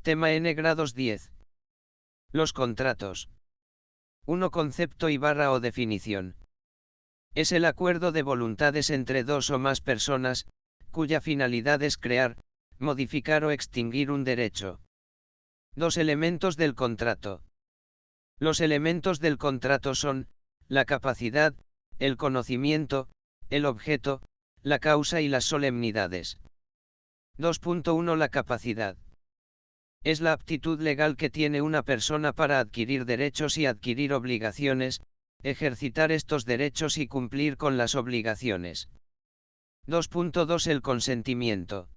Tema N grados 10. Los contratos. 1. Concepto y barra o definición. Es el acuerdo de voluntades entre dos o más personas, cuya finalidad es crear, modificar o extinguir un derecho. 2. Elementos del contrato. Los elementos del contrato son, la capacidad, el conocimiento, el objeto, la causa y las solemnidades. 2.1. La capacidad. Es la aptitud legal que tiene una persona para adquirir derechos y adquirir obligaciones, ejercitar estos derechos y cumplir con las obligaciones. 2.2. El consentimiento.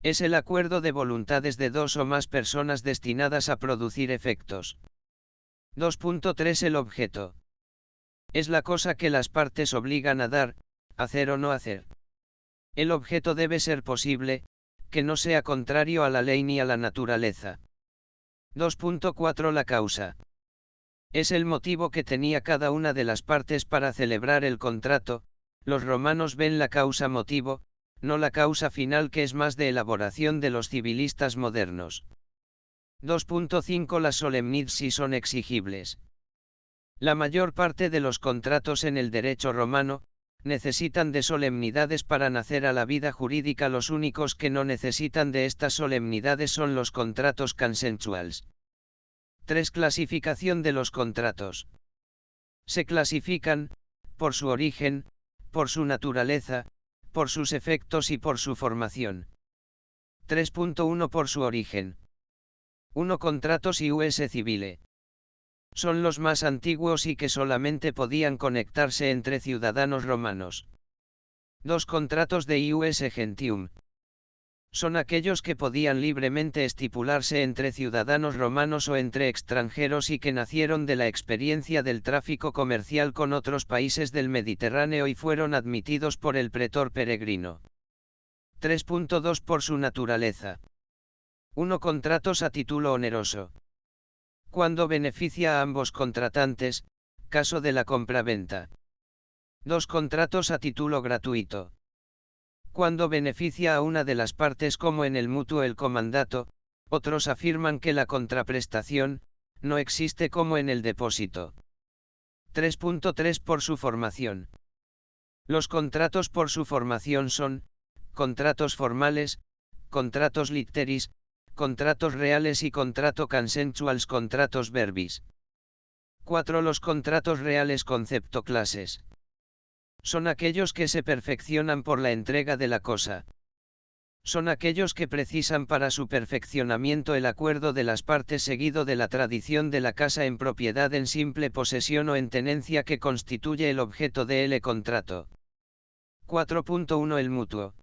Es el acuerdo de voluntades de dos o más personas destinadas a producir efectos. 2.3. El objeto. Es la cosa que las partes obligan a dar, hacer o no hacer. El objeto debe ser posible, que no sea contrario a la ley ni a la naturaleza. 2.4. La causa. Es el motivo que tenía cada una de las partes para celebrar el contrato. Los romanos ven la causa motivo, no la causa final, que es más de elaboración de los civilistas modernos. 2.5. Las solemnidades sí son exigibles. La mayor parte de los contratos en el derecho romano necesitan de solemnidades para nacer a la vida jurídica. Los únicos que no necesitan de estas solemnidades son los contratos consensuales. 3. Clasificación de los contratos. Se clasifican, por su origen, por su naturaleza, por sus efectos y por su formación. 3.1. Por su origen. 1. Contratos ius civile. Son los más antiguos y que solamente podían conectarse entre ciudadanos romanos. 2. Contratos de ius gentium. Son aquellos que podían libremente estipularse entre ciudadanos romanos o entre extranjeros y que nacieron de la experiencia del tráfico comercial con otros países del Mediterráneo y fueron admitidos por el pretor peregrino. 3.2. Por su naturaleza. 1. Contratos a título oneroso. Cuando beneficia a ambos contratantes, caso de la compraventa. 2. Contratos a título gratuito. Cuando beneficia a una de las partes, como en el mutuo el comandato. Otros afirman que la contraprestación no existe, como en el depósito. 3.3. Por su formación. Los contratos por su formación son contratos formales, contratos litteris, contratos reales y contrato consensuals, contratos verbis. 4. Los contratos reales. Concepto clases. Son aquellos que se perfeccionan por la entrega de la cosa. Son aquellos que precisan para su perfeccionamiento el acuerdo de las partes seguido de la tradición de la casa en propiedad, en simple posesión o en tenencia, que constituye el objeto del contrato. 4.1. El mutuo.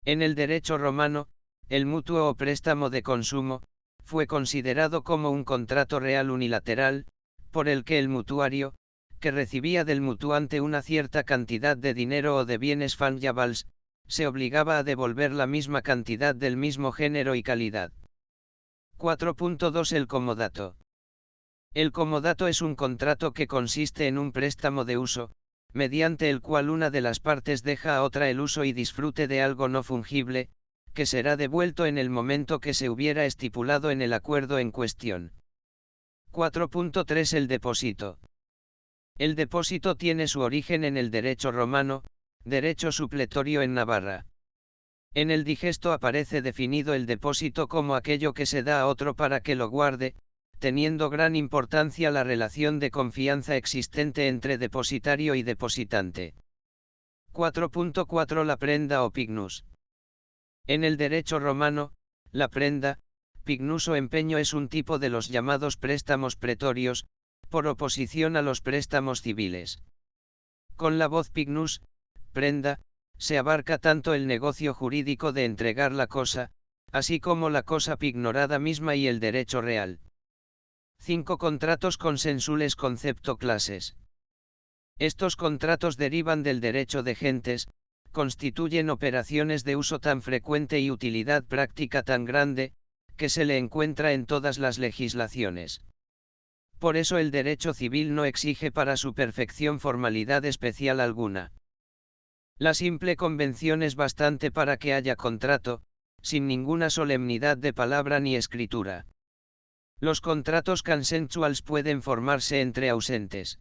En el derecho romano, el mutuo o préstamo de consumo fue considerado como un contrato real unilateral, por el que el mutuario, que recibía del mutuante una cierta cantidad de dinero o de bienes fungibles, se obligaba a devolver la misma cantidad del mismo género y calidad. 4.2. El comodato. El comodato es un contrato que consiste en un préstamo de uso, mediante el cual una de las partes deja a otra el uso y disfrute de algo no fungible, que será devuelto en el momento que se hubiera estipulado en el acuerdo en cuestión. 4.3. El depósito. El depósito tiene su origen en el derecho romano, derecho supletorio en Navarra. En el digesto aparece definido el depósito como aquello que se da a otro para que lo guarde, teniendo gran importancia la relación de confianza existente entre depositario y depositante. 4.4. La prenda o pignus. En el derecho romano, la prenda, pignus o empeño es un tipo de los llamados préstamos pretorios, por oposición a los préstamos civiles. Con la voz pignus, prenda, se abarca tanto el negocio jurídico de entregar la cosa, así como la cosa pignorada misma y el derecho real. 5. Contratos consensuales. Concepto clases. Estos contratos derivan del derecho de gentes, constituyen operaciones de uso tan frecuente y utilidad práctica tan grande, que se le encuentra en todas las legislaciones. Por eso el derecho civil no exige para su perfección formalidad especial alguna. La simple convención es bastante para que haya contrato, sin ninguna solemnidad de palabra ni escritura. Los contratos consensuals pueden formarse entre ausentes.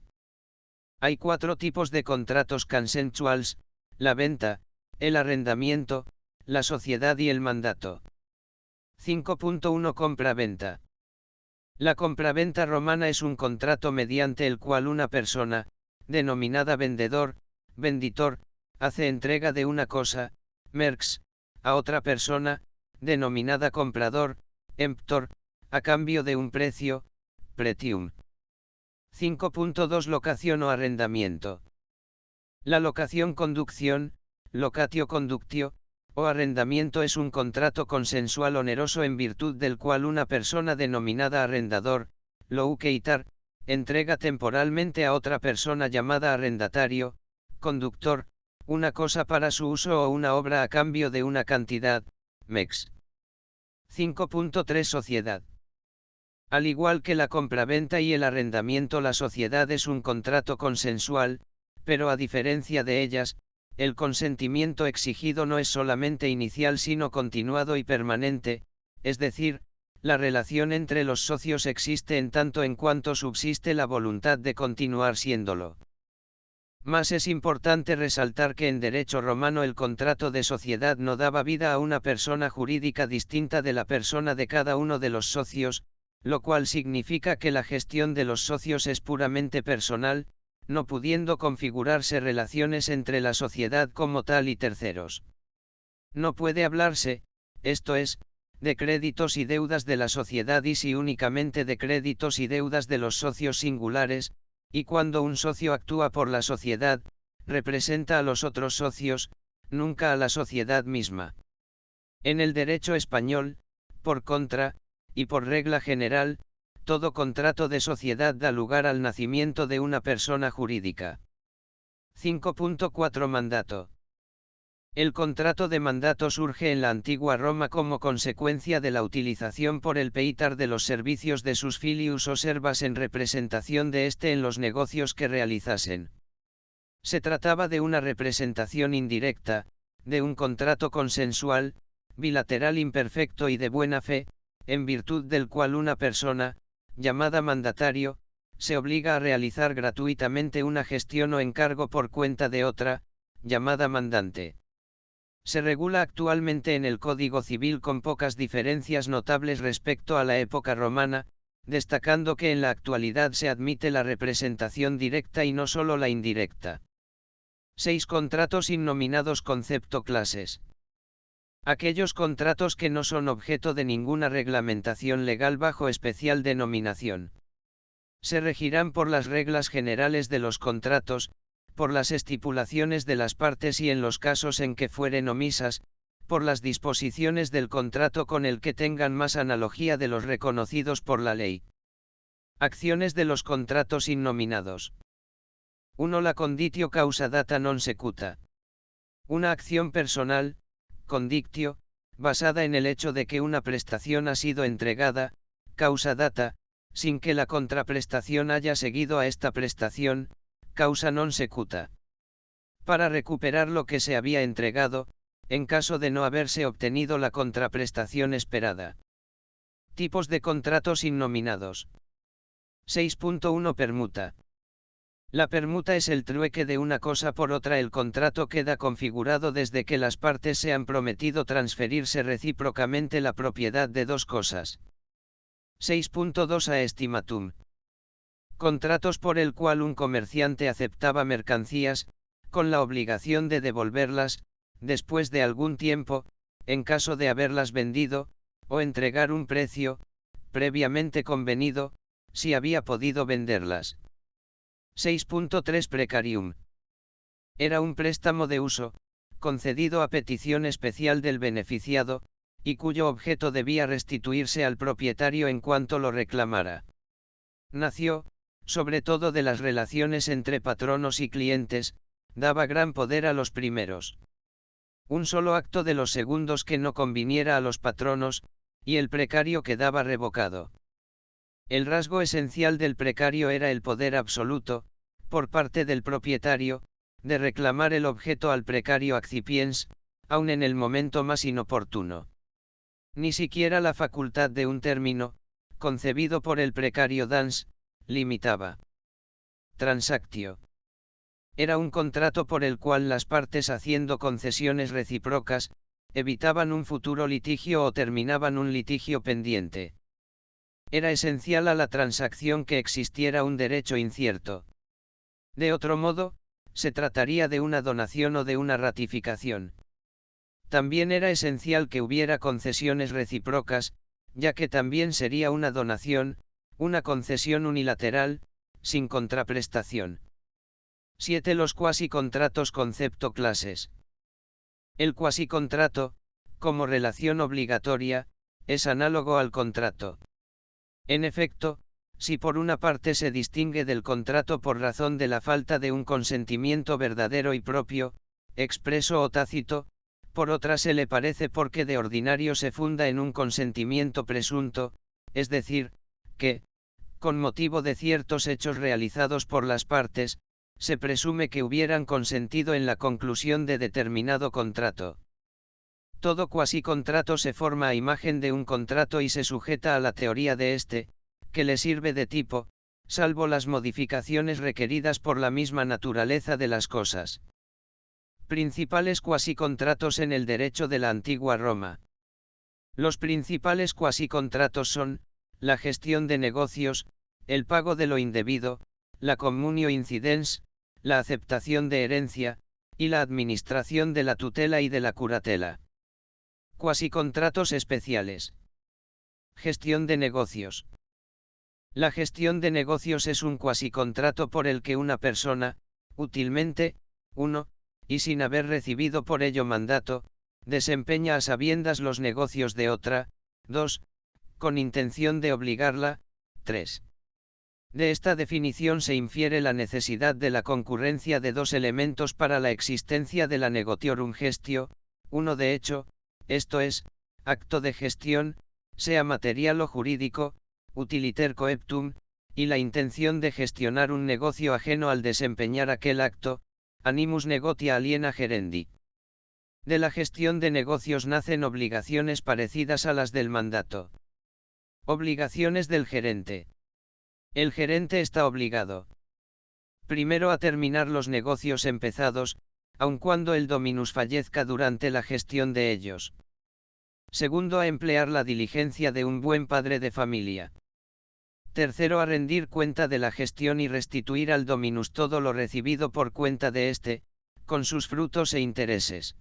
Hay 4 tipos de contratos consensuals: la venta, el arrendamiento, la sociedad y el mandato. 5.1 Compra-venta. La compraventa romana es un contrato mediante el cual una persona, denominada vendedor, venditor, hace entrega de una cosa, merx, a otra persona, denominada comprador, emptor, a cambio de un precio, pretium. 5.2 Locación o arrendamiento. La locación-conducción, locatio-conductio, o arrendamiento es un contrato consensual oneroso en virtud del cual una persona denominada arrendador, louqueitar, entrega temporalmente a otra persona llamada arrendatario, conductor, una cosa para su uso o una obra a cambio de una cantidad, mex. 5.3 Sociedad. Al igual que la compraventa y el arrendamiento, la sociedad es un contrato consensual, pero a diferencia de ellas, el consentimiento exigido no es solamente inicial sino continuado y permanente, es decir, la relación entre los socios existe en tanto en cuanto subsiste la voluntad de continuar siéndolo. Mas es importante resaltar que en derecho romano el contrato de sociedad no daba vida a una persona jurídica distinta de la persona de cada uno de los socios, lo cual significa que la gestión de los socios es puramente personal, no pudiendo configurarse relaciones entre la sociedad como tal y terceros. No puede hablarse, esto es, de créditos y deudas de la sociedad y si únicamente de créditos y deudas de los socios singulares, y cuando un socio actúa por la sociedad, representa a los otros socios, nunca a la sociedad misma. En el derecho español, por contra, y por regla general, todo contrato de sociedad da lugar al nacimiento de una persona jurídica. 5.4 Mandato. El contrato de mandato surge en la antigua Roma como consecuencia de la utilización por el peitar de los servicios de sus filius o servas en representación de éste en los negocios que realizasen. Se trataba de una representación indirecta, de un contrato consensual, bilateral imperfecto y de buena fe, en virtud del cual una persona, llamada mandatario, se obliga a realizar gratuitamente una gestión o encargo por cuenta de otra, llamada mandante. Se regula actualmente en el Código Civil con pocas diferencias notables respecto a la época romana, destacando que en la actualidad se admite la representación directa y no solo la indirecta. 6 Contratos innominados. Concepto clases. Aquellos contratos que no son objeto de ninguna reglamentación legal bajo especial denominación. Se regirán por las reglas generales de los contratos, por las estipulaciones de las partes y en los casos en que fueren omisas, por las disposiciones del contrato con el que tengan más analogía de los reconocidos por la ley. Acciones de los contratos innominados. 1. La conditio causa data non secuta. Una acción personal, condictio, basada en el hecho de que una prestación ha sido entregada, causa data, sin que la contraprestación haya seguido a esta prestación, causa non secuta. Para recuperar lo que se había entregado, en caso de no haberse obtenido la contraprestación esperada. Tipos de contratos innominados. 6.1 Permuta. La permuta es el trueque de una cosa por otra. El contrato queda configurado desde que las partes se han prometido transferirse recíprocamente la propiedad de dos cosas. 6.2 Aestimatum. Contratos por el cual un comerciante aceptaba mercancías, con la obligación de devolverlas, después de algún tiempo, en caso de haberlas vendido, o entregar un precio, previamente convenido, si había podido venderlas. 6.3 Precarium. Era un préstamo de uso, concedido a petición especial del beneficiado, y cuyo objeto debía restituirse al propietario en cuanto lo reclamara. Nació, sobre todo de las relaciones entre patronos y clientes, daba gran poder a los primeros. Un solo acto de los segundos que no conviniera a los patronos, y el precario quedaba revocado. El rasgo esencial del precario era el poder absoluto, por parte del propietario, de reclamar el objeto al precario accipiens, aun en el momento más inoportuno. Ni siquiera la facultad de un término, concebido por el precario Dance, limitaba. Transactio. Era un contrato por el cual las partes, haciendo concesiones recíprocas, evitaban un futuro litigio o terminaban un litigio pendiente. Era esencial a la transacción que existiera un derecho incierto. De otro modo, se trataría de una donación o de una ratificación. También era esencial que hubiera concesiones recíprocas, ya que también sería una donación, una concesión unilateral, sin contraprestación. 7. Los cuasicontratos. Concepto. Clases. El cuasicontrato, como relación obligatoria, es análogo al contrato. En efecto, si por una parte se distingue del contrato por razón de la falta de un consentimiento verdadero y propio, expreso o tácito, por otra se le parece porque de ordinario se funda en un consentimiento presunto, es decir, que, con motivo de ciertos hechos realizados por las partes, se presume que hubieran consentido en la conclusión de determinado contrato. Todo cuasicontrato se forma a imagen de un contrato y se sujeta a la teoría de éste, que le sirve de tipo, salvo las modificaciones requeridas por la misma naturaleza de las cosas. Principales cuasicontratos en el derecho de la antigua Roma. Los principales cuasicontratos son, la gestión de negocios, el pago de lo indebido, la communio incidens, la aceptación de herencia, y la administración de la tutela y de la curatela. Cuasicontratos especiales. Gestión de negocios. La gestión de negocios es un cuasicontrato por el que una persona, útilmente, 1, y sin haber recibido por ello mandato, desempeña a sabiendas los negocios de otra, 2, con intención de obligarla, 3. De esta definición se infiere la necesidad de la concurrencia de dos elementos para la existencia de la negotiorum gestio, uno de hecho, esto es, acto de gestión, sea material o jurídico, utiliter coeptum, y la intención de gestionar un negocio ajeno al desempeñar aquel acto, animus negotia aliena gerendi. De la gestión de negocios nacen obligaciones parecidas a las del mandato. Obligaciones del gerente. El gerente está obligado. Primero a terminar los negocios empezados, aun cuando el dominus fallezca durante la gestión de ellos. Segundo a emplear la diligencia de un buen padre de familia. Tercero a rendir cuenta de la gestión y restituir al dominus todo lo recibido por cuenta de éste, con sus frutos e intereses.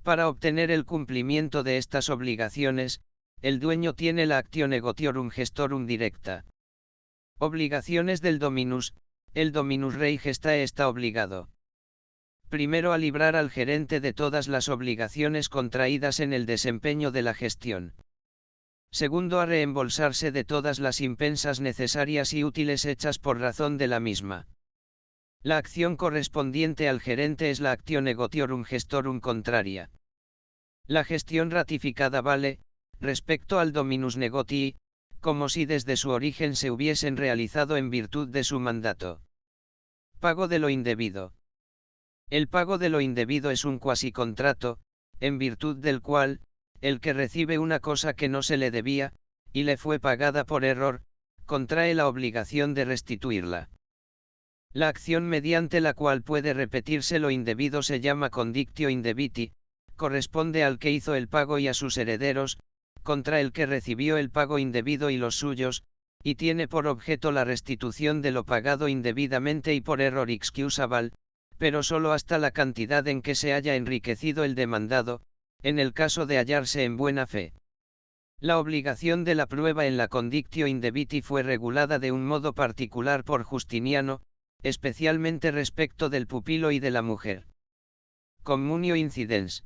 Para obtener el cumplimiento de estas obligaciones, el dueño tiene la actio negotiorum gestorum directa. Obligaciones del dominus. El dominus rei gestae está obligado. Primero a librar al gerente de todas las obligaciones contraídas en el desempeño de la gestión. Segundo a reembolsarse de todas las impensas necesarias y útiles hechas por razón de la misma. La acción correspondiente al gerente es la actio negotiorum gestorum contraria. La gestión ratificada vale, respecto al dominus negotii, como si desde su origen se hubiesen realizado en virtud de su mandato. Pago de lo indebido. El pago de lo indebido es un cuasicontrato, en virtud del cual, el que recibe una cosa que no se le debía, y le fue pagada por error, contrae la obligación de restituirla. La acción mediante la cual puede repetirse lo indebido se llama condictio indebiti, corresponde al que hizo el pago y a sus herederos, contra el que recibió el pago indebido y los suyos, y tiene por objeto la restitución de lo pagado indebidamente y por error excusable, pero solo hasta la cantidad en que se haya enriquecido el demandado, en el caso de hallarse en buena fe. La obligación de la prueba en la condictio indebiti fue regulada de un modo particular por Justiniano, especialmente respecto del pupilo y de la mujer. Communio incidens.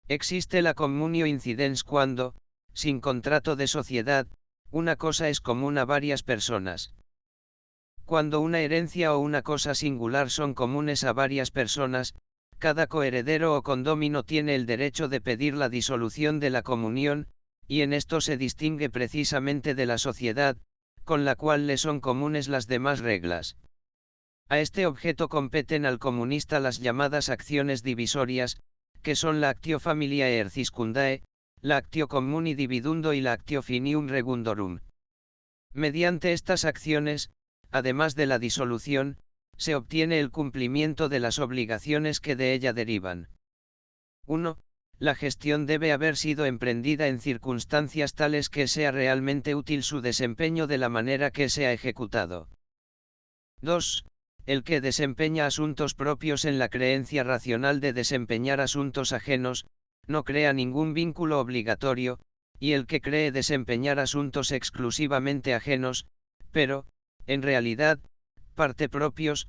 Existe la communio incidens cuando, sin contrato de sociedad, una cosa es común a varias personas. Cuando una herencia o una cosa singular son comunes a varias personas, cada coheredero o condómino tiene el derecho de pedir la disolución de la comunión, y en esto se distingue precisamente de la sociedad, con la cual le son comunes las demás reglas. A este objeto competen al comunista las llamadas acciones divisorias, que son la actio familiae erciscundae, lactio communi dividundo y lactio finium regundorum. Mediante estas acciones, además de la disolución, se obtiene el cumplimiento de las obligaciones que de ella derivan. 1. La gestión debe haber sido emprendida en circunstancias tales que sea realmente útil su desempeño de la manera que se ha ejecutado. 2. El que desempeña asuntos propios en la creencia racional de desempeñar asuntos ajenos, no crea ningún vínculo obligatorio, y el que cree desempeñar asuntos exclusivamente ajenos, pero, en realidad, parte propios,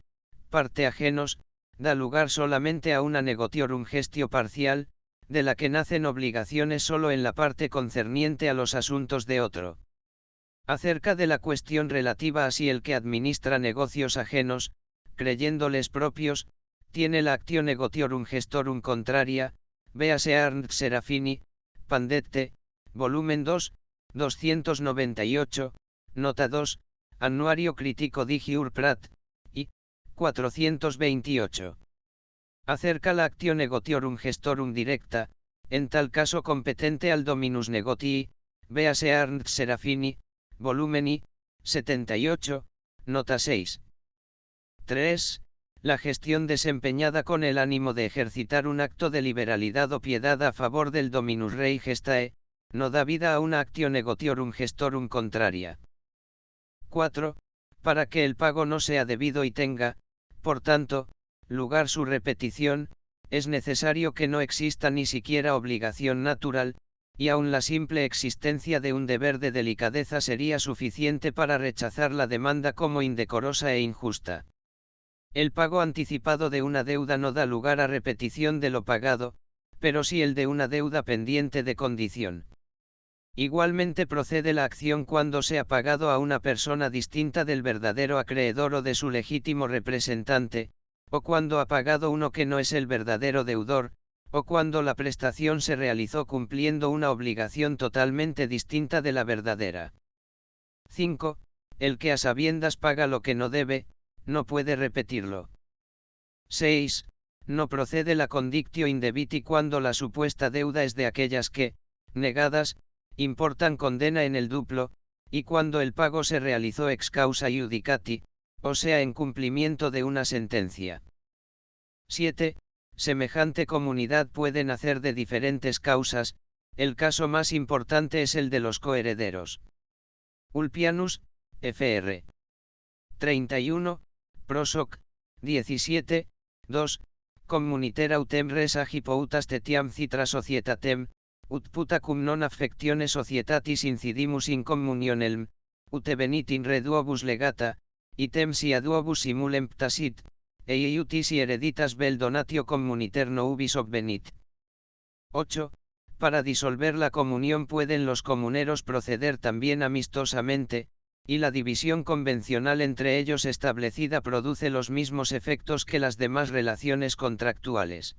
parte ajenos, da lugar solamente a una negotiorum gestio parcial, de la que nacen obligaciones solo en la parte concerniente a los asuntos de otro. Acerca de la cuestión relativa a si el que administra negocios ajenos, creyéndoles propios, tiene la actio negotiorum gestorum contraria, véase Arndt Serafini, Pandette, volumen 2, 298, nota 2, Annuario Critico di Giur Prat, y 428. Acerca la actio negotiorum gestorum directa, en tal caso competente al dominus negotii, véase Arndt Serafini, volumen I, 78, nota 6. 3. La gestión desempeñada con el ánimo de ejercitar un acto de liberalidad o piedad a favor del dominus rei gestae, no da vida a una actio negotiorum gestorum contraria. 4. Para que el pago no sea debido y tenga, por tanto, lugar su repetición, es necesario que no exista ni siquiera obligación natural, y aun la simple existencia de un deber de delicadeza sería suficiente para rechazar la demanda como indecorosa e injusta. El pago anticipado de una deuda no da lugar a repetición de lo pagado, pero sí el de una deuda pendiente de condición. Igualmente procede la acción cuando se ha pagado a una persona distinta del verdadero acreedor o de su legítimo representante, o cuando ha pagado uno que no es el verdadero deudor, o cuando la prestación se realizó cumpliendo una obligación totalmente distinta de la verdadera. 5. El que a sabiendas paga lo que no debe, no puede repetirlo. 6. No procede la condictio indebiti cuando la supuesta deuda es de aquellas que, negadas, importan condena en el duplo, y cuando el pago se realizó ex causa iudicati, o sea en cumplimiento de una sentencia. 7. Semejante comunidad puede nacer de diferentes causas, el caso más importante es el de los coherederos. Ulpianus, fr. 31, Prosoc, 17, 2, Communiter autem res agipoutas tetiam citra societatem, ut puta cum non affectione societatis incidimus in communionelm, ut venit in re duobus legata, item si a duobus simulem ptasit, iutis y hereditas vel donatio communiter no ubis obvenit. 8. Para disolver la comunión pueden los comuneros proceder también amistosamente, y la división convencional entre ellos establecida produce los mismos efectos que las demás relaciones contractuales.